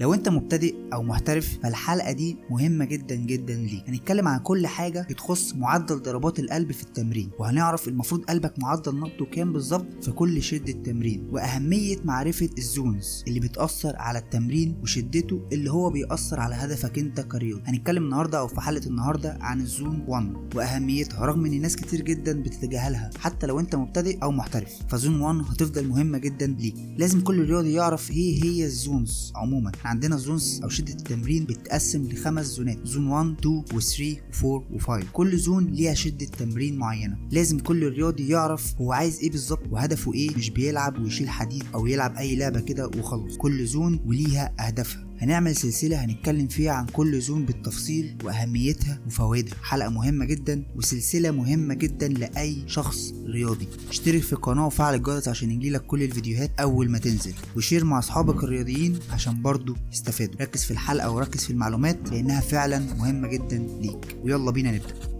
لو انت مبتدئ او محترف فالحلقه دي مهمه جدا جدا ليك. هنتكلم عن كل حاجه بتخص معدل ضربات القلب في التمرين، وهنعرف المفروض قلبك معدل نبضه كام بالظبط في كل شده تمرين، واهميه معرفه الزونز اللي بتاثر على التمرين وشدته اللي هو بيأثر على هدفك انت كرياضي. هنتكلم النهارده او في حلقه النهارده عن الزون 1 واهميتها، رغم ان ناس كتير جدا بتتجاهلها حتى لو انت مبتدئ او محترف. فزون 1 هتفضل مهمه جدا ليك. لازم كل رياضي يعرف ايه هي الزونز. عموما عندنا الزونز او شده التمرين بتتقسم ل5 زونات: زون 1 2 و3 و4 و5. كل زون ليها شده تمرين معينه. لازم كل رياضي يعرف هو عايز ايه بالظبط وهدفه ايه، مش بيلعب ويشيل حديد او يلعب اي لعبه كده وخلاص. كل زون وليها اهدافها. هنعمل سلسلة هنتكلم فيها عن كل زون بالتفصيل وأهميتها وفوائدها. حلقة مهمة جدا وسلسلة مهمة جدا لأي شخص رياضي. اشترك في القناة وفعل الجرس عشان يجيلك كل الفيديوهات أول ما تنزل، وشير مع أصحابك الرياضيين عشان برضو يستفادوا. ركز في الحلقة وركز في المعلومات لأنها فعلا مهمة جدا ليك. ويلا بينا نبدأ.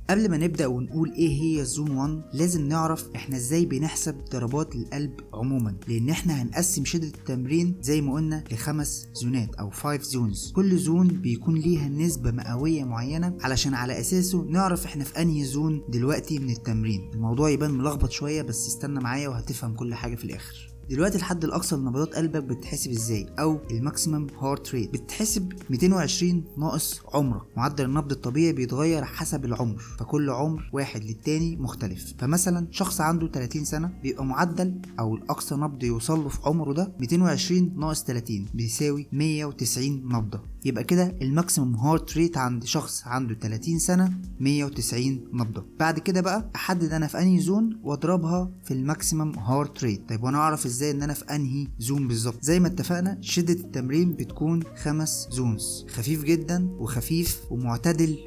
قبل ما نبدأ ونقول ايه هي الزون 1 لازم نعرف احنا ازاي بنحسب ضربات القلب عموما، لان احنا هنقسم شدة التمرين زي ما قلنا ل5 زونات او 5 زونز. كل زون بيكون ليها نسبة مئوية معينة علشان على اساسه نعرف احنا في انهي زون دلوقتي من التمرين. الموضوع يبان ملخبط شوية بس استنى معايا وهتفهم كل حاجة في الاخر. دلوقتي الحد الاقصى لنبضات قلبك بتتحسب ازاي، او الماكسيمم هارت ريت بتتحسب 220 ناقص عمرك. معدل النبض الطبيعي بيتغير حسب العمر، فكل عمر واحد للتاني مختلف. فمثلا شخص عنده 30 سنه بيبقى معدل او الاقصى نبض يوصل له في عمره ده 220 ناقص 30 بيساوي 190 نبضه. يبقى كده الماكسيمم هارت ريت عند شخص عنده 30 سنه 190 نبضه. بعد كده بقى احدد انا في انهي زون واضربها في الماكسيمم هارت ريت. طيب وانا اعرف ازاي ان انا في انهي زون بالظبط؟ زي ما اتفقنا شده التمرين بتكون 5 زونز: خفيف جدا وخفيف ومعتدل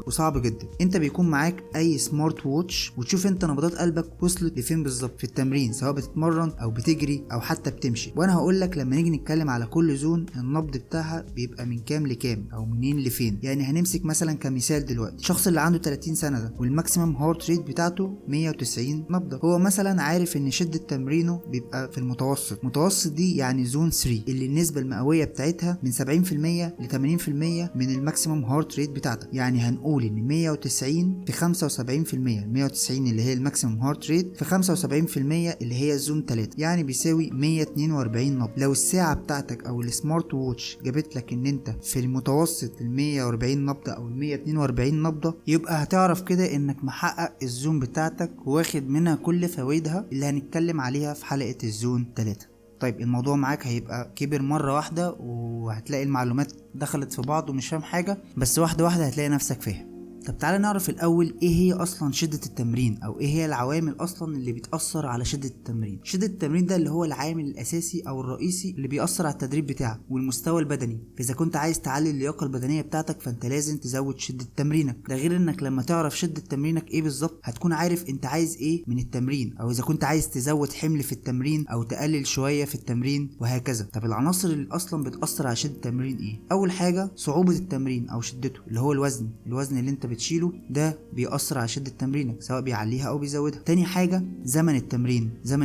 وصعب جدا. انت بيكون معاك اي سمارت ووتش وتشوف انت نبضات قلبك وصلت لفين بالظبط في التمرين، سواء بتتمرن او بتجري او حتى بتمشي. وانا هقول لك لما نيجي نتكلم على كل زون النبض بتاعها بيبقى من كام لكام او منين لفين. يعني هنمسك مثلا كمثال دلوقتي الشخص اللي عنده 30 سنه ده والماكسيمم هارت ريت بتاعته 190 نبضه. هو مثلا عارف ان شده تمرينه بيبقى في المتوسط دي يعني زون 3 اللي النسبه المئويه بتاعتها من 70% ل 80% من الماكسيمم هارت ريت بتاعتك. يعني هنقول ان 190 في 75%، 190 اللي هي الماكسيمم هارت ريت في 75% اللي هي زون 3 يعني بيساوي 142 نبض. لو الساعه بتاعتك او السمارت ووتش جابت لك ان انت في المتوسط ال 140 نبضه او ال 142 نبضه، يبقى هتعرف كده انك محقق الزون بتاعتك واخد منها كل فوائدها اللي هنتكلم عليها في حلقه الزون 3. طيب الموضوع معاك هيبقى كبر مرة واحدة وهتلاقي المعلومات دخلت في بعض ومش فاهم حاجة، بس واحدة واحدة هتلاقي نفسك فاهم. طب تعالى نعرف الأول ايه هي أصلا شدة التمرين او ايه هي العوامل أصلا اللي بتأثر على شدة التمرين. شدة التمرين ده اللي هو العامل الأساسي أو الرئيسي اللي بيأثر على التدريب بتاعك والمستوى البدني. فإذا كنت عايز تعلي اللياقة البدنية بتاعتك فأنت لازم تزود شدة تمرينك. ده غير إنك لما تعرف شدة تمرينك ايه بالظبط هتكون عارف انت عايز ايه من التمرين، او إذا كنت عايز تزود حمل في التمرين او تقلل شوية في التمرين وهكذا. طب العناصر اللي أصلا بتأثر على شدة التمرين ايه؟ أول حاجة صعوبة التمرين أو شدته، اللي هو الوزن اللي انت بتشيله ده بيأثر على شدة تمرينك سواء بيعليها او بيزودها. تاني حاجة زمن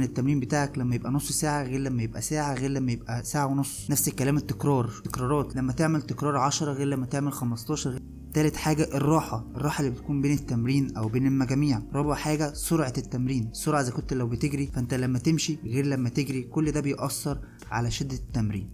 التمرين بتاعك لما يبقى نص ساعة غير لما يبقى ساعة غير لما يبقى ساعة ونص. نفس الكلام التكرارات لما تعمل تكرار 10 غير لما تعمل 15 غير. تالت حاجة الراحة اللي بتكون بين التمرين او بين المجاميع. رابع حاجة سرعة التمرين، السرعة اذا كنت لو بتجري فانت لما تمشي غير لما تجري. كل ده بيأثر على شدة التمرين.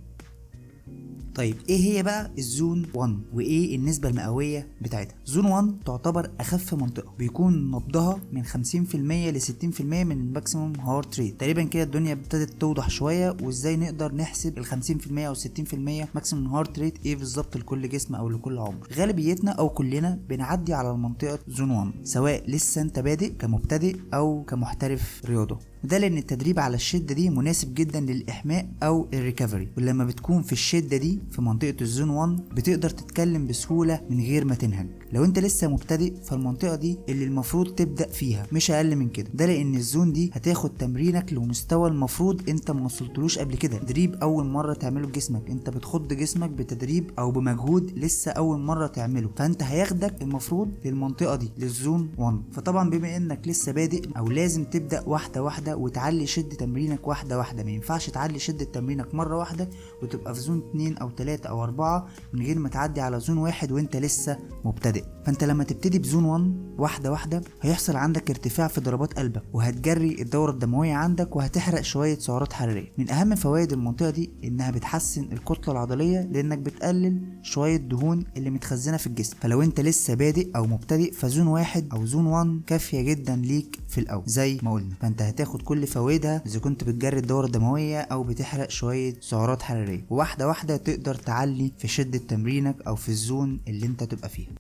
طيب ايه هي بقى الزون 1 وايه النسبة المئوية بتاعتها؟ زون 1 تعتبر اخف منطقة، بيكون نبضها من 50% ل 60% من الماكسيموم هارت ريت. تقريبا كده الدنيا ابتدت توضح شوية وازاي نقدر نحسب ال 50% او 60% ماكسيموم هارت ريت ايه بالظبط لكل جسم او لكل عمر. غالبيتنا او كلنا بنعدي على المنطقة زون 1 سواء لسه انت بادئ كمبتدئ او كمحترف رياضة، وده لان التدريب على الشدة دي مناسب جدا للاحماء او الريكفري. ولما بتكون في الشدة دي في منطقة الزون 1 بتقدر تتكلم بسهولة من غير ما تنهج. لو انت لسه مبتدئ فالمنطقه دي اللي المفروض تبدا فيها، مش اقل من كده. ده لان الزون دي هتاخد تمرينك لمستوى المفروض انت ما وصلتلوش قبل كده، تدريب اول مره تعمله بجسمك، انت بتخض جسمك بتدريب او بمجهود لسه اول مره تعمله، فانت هياخدك المفروض للمنطقه دي للزون 1. فطبعا بما انك لسه بادئ او لازم تبدا واحده واحده وتعلي شده تمرينك واحده واحده، ما ينفعش تعلي شده تمرينك مره واحده وتبقى في زون 2 او 3 او 4 من غير ما تعدي على زون 1 وانت لسه مبتدئ. فانت لما تبتدي بزون 1 واحده واحده هيحصل عندك ارتفاع في ضربات قلبك، وهتجري الدوره الدمويه عندك، وهتحرق شويه سعرات حراريه. من اهم فوائد المنطقه دي انها بتحسن الكتله العضليه لانك بتقلل شويه دهون اللي متخزنه في الجسم. فلو انت لسه بادئ او مبتدئ فزون 1 او زون 1 كافيه جدا ليك في الاول زي ما قلنا. فانت هتاخد كل فوائدها اذا كنت بتجري الدوره الدمويه او بتحرق شويه سعرات حراريه، وواحده واحده تقدر تعلي في شده تمرينك او في الزون اللي انت تبقى فيها.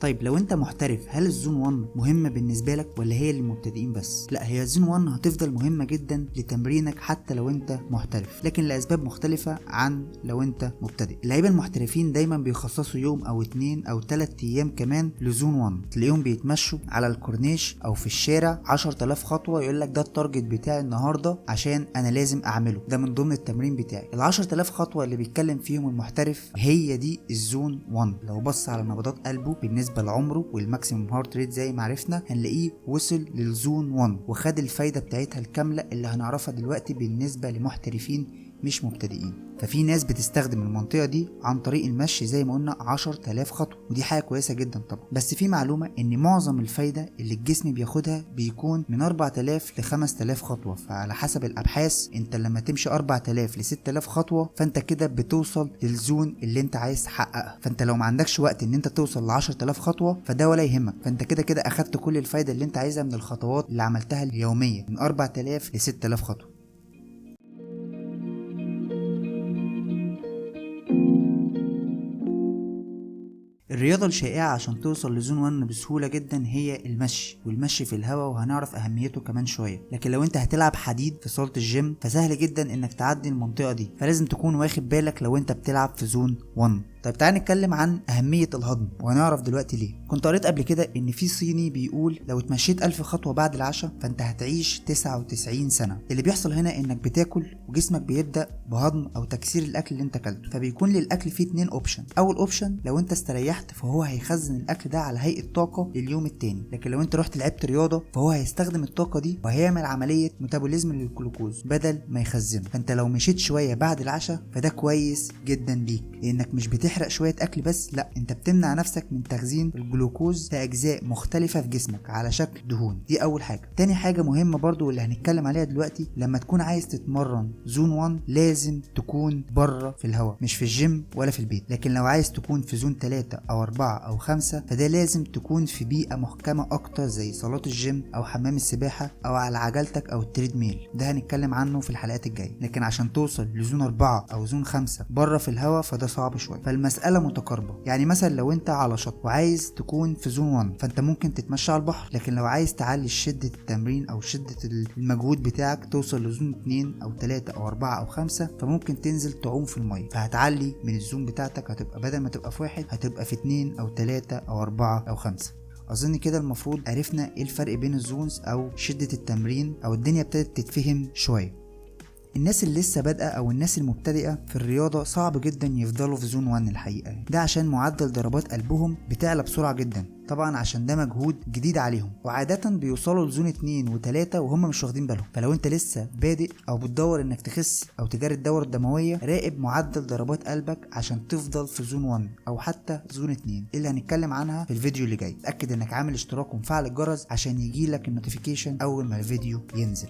طيب لو انت محترف، هل الزون 1 مهمة بالنسبة لك ولا هي للمبتدئين بس؟ لا، هي الزون 1 هتفضل مهمة جدا لتمرينك حتى لو انت محترف، لكن لأسباب مختلفة عن لو انت مبتدئ. اللعيبة المحترفين دايما بيخصصوا يوم او 2 او 3 ايام كمان لزون 1، تلاقيهم بيتمشوا على الكورنيش او في الشارع 10,000 خطوة، يقولك ده التارجت بتاعي النهاردة عشان انا لازم اعمله، ده من ضمن التمرين بتاعي. ال10,000 خطوة اللي بيتكلم فيهم المحترف هي دي الزون 1. لو بص على نبضات قلبه بالنسبة لعمره والماكسيمم هارت ريت زي ما عرفنا، هنلاقيه وصل للزون 1 وخد الفايدة بتاعتها الكاملة اللي هنعرفها دلوقتي بالنسبة لمحترفين مش مبتدئين. ففي ناس بتستخدم المنطقة دي عن طريق المشي زي ما قلنا 10,000 خطوة، ودي حاجة كويسة جدا طبعا. بس في معلومة ان معظم الفايدة اللي الجسم بياخدها بيكون من 4000 ل 5000 خطوة، فعلى حسب الابحاث انت لما تمشي 4000 ل 6000 خطوة فانت كده بتوصل للزون اللي انت عايز تحققها. فانت لو ما عندكش وقت ان انت توصل ل 10,000 خطوة فده ولا يهمك، فانت كده كده اخدت كل الفايدة اللي انت عايزها من الخطوات اللي عملتها اليومية من 4000 ل 6000 خطوة. الرياضة الشائعة عشان توصل لزون 1 بسهولة جدا هي المشي، والمشي في الهواء، وهنعرف اهميته كمان شوية. لكن لو انت هتلعب حديد في صالة الجيم فسهل جدا انك تعدي المنطقة دي، فلازم تكون واخد بالك لو انت بتلعب في زون 1. طيب تعال نتكلم عن أهمية الهضم وهنعرف دلوقتي ليه. كنت قريت قبل كده إن في صيني بيقول لو اتمشيت 1000 خطوة بعد العشاء فأنت هتعيش 99 سنة. اللي بيحصل هنا إنك بتاكل وجسمك بيبدأ بهضم أو تكسير الأكل اللي أنت أكلته، فبيكون للأكل فيه 2 أوبشن. أول أوبشن لو أنت استريحت فهو هيخزن الأكل ده على هيئة طاقة لليوم التاني، لكن لو أنت رحت لعبت رياضة فهو هيستخدم الطاقة دي وهيعمل عملية ميتابوليزم للجلوكوز بدل ما يخزنه. فأنت لو مشيت شوية بعد العشاء فده كويس جدا ليك، لأنك مش بتحرق شوية أكل بس، لا انت بتمنع نفسك من تخزين الجلوكوز في اجزاء مختلفة في جسمك على شكل دهون. دي اول حاجة. تاني حاجة مهمة برضو اللي هنتكلم عليها دلوقتي، لما تكون عايز تتمرن زون 1 لازم تكون بره في الهواء، مش في الجيم ولا في البيت. لكن لو عايز تكون في زون 3 او 4 او 5 فده لازم تكون في بيئة محكمة اكتر زي صالات الجيم او حمام السباحة او على عجلتك او التريد ميل، ده هنتكلم عنه في الحلقات الجاية. لكن عشان توصل لزون 4 او زون 5 بره في الهواء فده صعب شوية. فالمسألة متقاربة. يعني مثلا لو انت على شط وعايز تكون في زون 1 فانت ممكن تتمشى على البحر، لكن لو عايز تعلي شدة التمرين او شدة المجهود بتاعك توصل لزون 2 او 3 او 4 او 5 فممكن تنزل تعوم في المية، فهتعلي من الزون بتاعتك، هتبقى بدل ما تبقى في 1 هتبقى في 2 او 3 او 4 او 5. اظن كده المفروض عرفنا ايه الفرق بين الزونز او شدة التمرين، او الدنيا ابتدت تتفهم شوية. الناس اللي لسه بادئه او الناس المبتدئه في الرياضه صعب جدا يفضلوا في زون 1 الحقيقه، ده عشان معدل ضربات قلبهم بتعلى بسرعه جدا، طبعا عشان ده مجهود جديد عليهم، وعاده بيوصلوا لزون 2 و3 وهم مش واخدين بالهم. فلو انت لسه بادئ او بتدور انك تخس او تجري الدوره الدمويه، راقب معدل ضربات قلبك عشان تفضل في زون 1 او حتى زون 2 اللي هنتكلم عنها في الفيديو اللي جاي. اتاكد انك عامل اشتراك ومفعل الجرس عشان يجيلك النوتيفيكيشن اول ما الفيديو ينزل.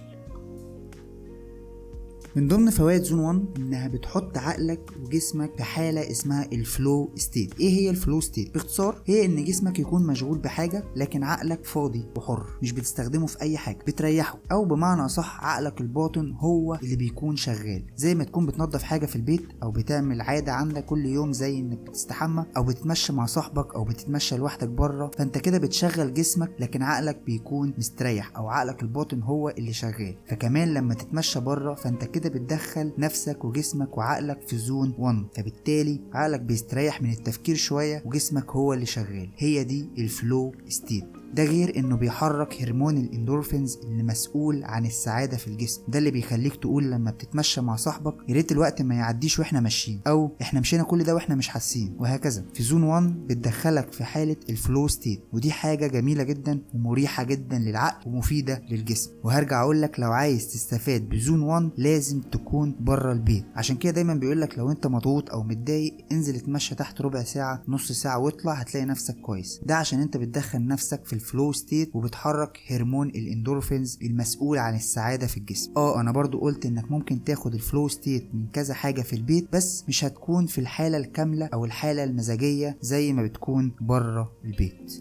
من ضمن فوائد زون 1 انها بتحط عقلك وجسمك في حاله اسمها الفلو ستيت. ايه هي الفلو ستيت؟ باختصار هي ان جسمك يكون مشغول بحاجه لكن عقلك فاضي وحر، مش بتستخدمه في اي حاجه، بتريحه، او بمعنى صح عقلك الباطن هو اللي بيكون شغال. زي ما تكون بتنظف حاجه في البيت او بتعمل عاده عندك كل يوم زي انك بتستحمى او بتتمشى مع صاحبك او بتتمشى لوحدك بره، فانت كده بتشغل جسمك لكن عقلك بيكون مستريح او عقلك الباطن هو اللي شغال. فكمان لما تتمشى بره فانت كده كده بتدخل نفسك وجسمك وعقلك في زون 1، فبالتالي عقلك بيستريح من التفكير شوية وجسمك هو اللي شغال. هي دي الفلو ستيت. ده غير انه بيحرك هرمون الاندورفينز اللي مسؤول عن السعادة في الجسم. ده اللي بيخليك تقول لما بتتمشى مع صاحبك يا ريت الوقت ما يعديش واحنا ماشيين، او احنا مشينا كل ده واحنا مش حاسين، وهكذا. في زون 1 بتدخلك في حالة الفلو ستيت، ودي حاجة جميلة جدا ومريحة جدا للعقل ومفيدة للجسم. وهرجع اقول لك لو عايز تستفاد بزون 1 لازم تكون بره البيت. عشان كده دايما بيقول لك لو انت مضغوط او متضايق انزل اتمشى تحت ربع ساعة نص ساعة واطلع هتلاقي نفسك كويس. ده عشان انت بتدخل نفسك في الفلو ستيت وبتحرك هرمون الاندورفينز المسؤول عن السعادة في الجسم. انا برضو قلت انك ممكن تاخد الفلو ستيت من كذا حاجة في البيت، بس مش هتكون في الحالة الكاملة او الحالة المزاجية زي ما بتكون بره البيت.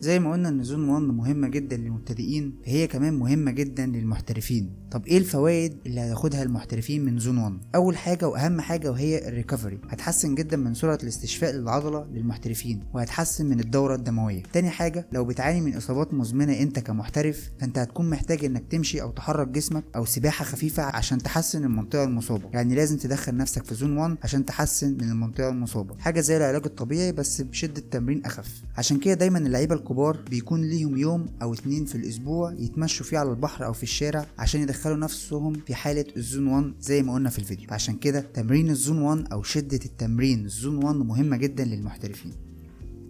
زي ما قلنا ان زون 1 مهمة جدا للمبتدئين، فهي كمان مهمة جدا للمحترفين. طب ايه الفوائد اللي هتاخدها المحترفين من زون 1؟ اول حاجة واهم حاجة وهي الريكفري، هتحسن جدا من سرعة الاستشفاء للعضلة للمحترفين، وهتحسن من الدورة الدموية. تاني حاجة لو بتعاني من اصابات مزمنة انت كمحترف، فانت هتكون محتاج انك تمشي او تحرك جسمك او سباحة خفيفة عشان تحسن المنطقة المصابة. يعني لازم تدخل نفسك في زون 1 عشان تحسن من المنطقة المصابة، حاجة زي العلاج الطبيعي بس بشدة تمرين اخف. عشان كده دايما اللعيبة الكبار بيكون ليهم يوم او 2 في الاسبوع يتمشوا فيه على البحر او في الشارع عشان يدخلوا نفسهم في حالة الزون 1 زي ما قلنا في الفيديو. عشان كده تمرين الزون 1 او شدة التمرين الزون 1 مهمة جدا للمحترفين.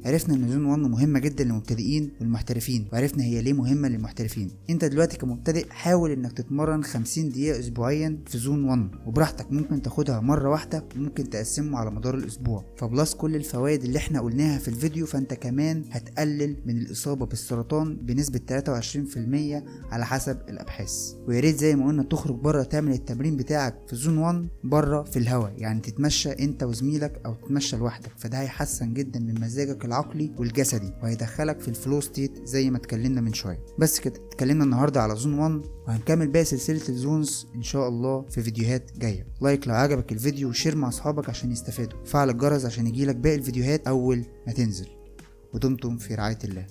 عرفنا ان زون 1 مهمة جدا للمبتدئين والمحترفين، وعرفنا هي ليه مهمة للمحترفين. انت دلوقتي كمبتدئ حاول انك تتمرن 50 دقيقة اسبوعيا في زون 1، وبراحتك ممكن تاخدها مرة واحدة وممكن تقسمه على مدار الاسبوع. فبلس كل الفوائد اللي احنا قلناها في الفيديو، فانت كمان هتقلل من الاصابة بالسرطان بنسبة 23% على حسب الابحاث. وياريت زي ما قلنا تخرج بره تعمل التمرين بتاعك في زون 1 بره في الهواء، يعني تتمشى انت وزميلك او تتمشى لوحدك، فده هيحسن جدا من مزاجك العقلي والجسدي وهيدخلك في الفلو ستيت زي ما اتكلمنا من شويه. بس كده اتكلمنا النهارده على زون 1، وهنكمل باقي سلسله الزونز ان شاء الله في فيديوهات جايه. لايك لو عجبك الفيديو وشير مع اصحابك عشان يستفادوا، فعل الجرس عشان يجيلك باقي الفيديوهات اول ما تنزل. ودمتم في رعايه الله.